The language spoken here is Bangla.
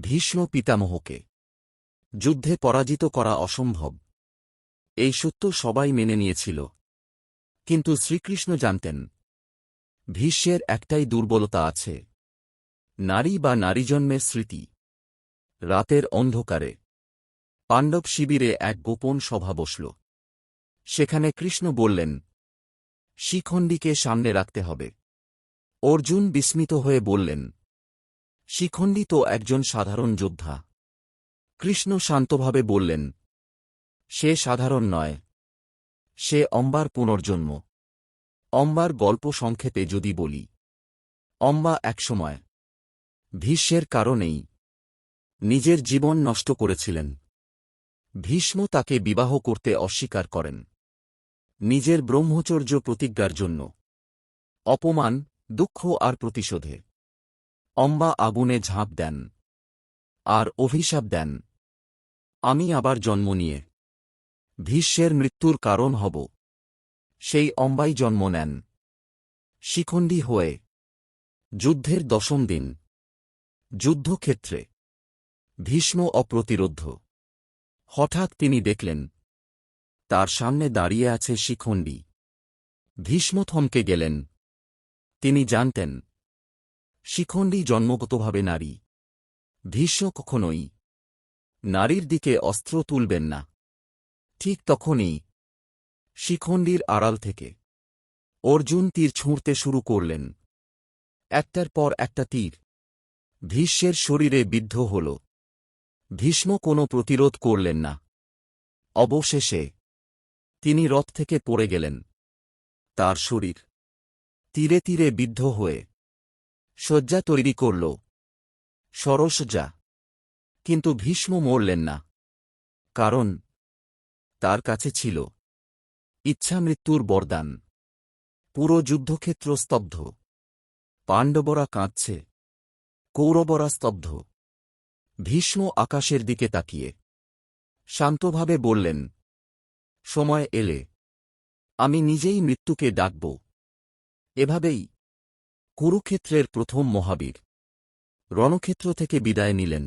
ভীষ্ম পিতামহকে যুদ্ধে পরাজিত করা অসম্ভব, এই সত্য সবাই মেনে নিয়েছিল। কিন্তু শ্রীকৃষ্ণ জানতেন, ভীষ্মের একটাই দুর্বলতা আছে, নারী বা নারীজন্মের স্মৃতি। রাতের অন্ধকারে পাণ্ডব শিবিরে এক গোপন সভা বসল। সেখানে কৃষ্ণ বললেন, শিখণ্ডীকে সামনে রাখতে হবে। অর্জুন বিস্মিত হয়ে বললেন, শিখণ্ডী তো একজন সাধারণ যোদ্ধা। কৃষ্ণ শান্তভাবে বললেন, সে সাধারণ নয়, সে অম্বার পুনর্জন্ম। অম্বার গল্প সংক্ষেপে যদি বলি, অম্বা একসময় ভীষ্মের কারণেই নিজের জীবন নষ্ট করেছিলেন। ভীষ্ম তাকে বিবাহ করতে অস্বীকার করেন, নিজের ব্রহ্মচর্য প্রতিজ্ঞার জন্য। অপমান, দুঃখ আর প্রতিশোধে অম্বা আগুনে ঝাঁপ দেন আর অভিশাপ দেন, আমি আবার জন্ম নিয়ে ভীষ্মের মৃত্যুর কারণ হব। সেই অম্বাই জন্ম নেন শিখণ্ডী হয়ে। যুদ্ধের 10ম দিন, যুদ্ধক্ষেত্রে ভীষ্ম অপ্রতিরোধ্য। হঠাৎ তিনি দেখলেন, তার সামনে দাঁড়িয়ে আছে শিখণ্ডী। ভীষ্ম থমকে গেলেন। তিনি জানতেন, শিখণ্ডী জন্মগতভাবে নারী। ভীষ্ম কখনোই নারীর দিকে অস্ত্র তুলবেন না। ঠিক তখনই শিখণ্ডীর আড়াল থেকে অর্জুন তীর ছুঁড়তে শুরু করলেন। একটার পর একটা তীর ভীষ্মের শরীরে বিদ্ধ হল। ভীষ্ম কোনো প্রতিরোধ করলেন না। অবশেষে তিনি রথ থেকে পড়ে গেলেন। তার শরীর তীরে তীরে বিদ্ধ হয়ে শয্যা তৈরি করল, সরসজ্জা। কিন্তু ভীষ্ম মরলেন না, কারণ তার কাছে ছিল ইচ্ছামৃত্যুর বরদান। পুরো যুদ্ধক্ষেত্র স্তব্ধ। পাণ্ডবরা কাঁদছে, কৌরবরা স্তব্ধ। ভীষ্ম আকাশের দিকে তাকিয়ে শান্তভাবে বললেন, সময় এলে আমি নিজেই মৃত্যুকে ডাকব। এভাবেই কুরুক্ষেত্রের প্রথম মহাবীর রণক্ষেত্র থেকে বিদায় নিলেন।